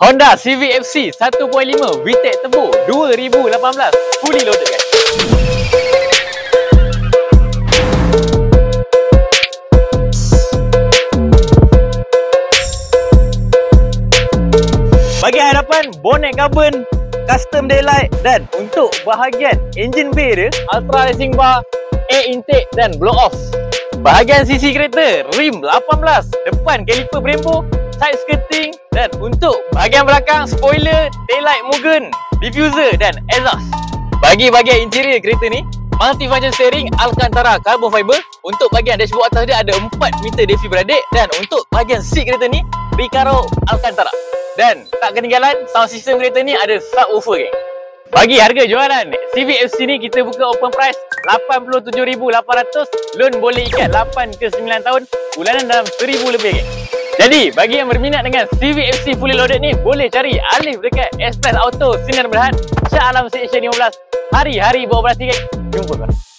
Honda Civic FC 1.5 VTEC Turbo 2018 fully loaded guys. Bahagian hadapan bonnet carbon, custom daylight, dan untuk bahagian engine bay dia ultra racing bar, air intake dan blow off. Bahagian sisi kereta rim 18, depan kaliper Brembo, side skirting, dan untuk bahagian belakang spoiler, taillight Mugen, diffuser dan exhaust. Bagi bahagian interior kereta ni multi-function steering Alcantara carbon fiber. Untuk bahagian dashboard atas dia ada 4 meter defi beradik, dan untuk bahagian seat kereta ni Recaro Alcantara. Dan tak ketinggalan, sound system kereta ni ada subwoofer geng. Bagi harga jualan Civic FC ni kita buka open price 87,800, loan boleh ikat 8 ke 9 tahun, bulanan dalam 1000 lebih geng. Jadi bagi yang berminat dengan Civic FC fully loaded ni, boleh cari Alif dekat Express Auto Sinar Berhad, Shah Alam Station 15. Hari-hari beroperasi geng. Jumpa korang.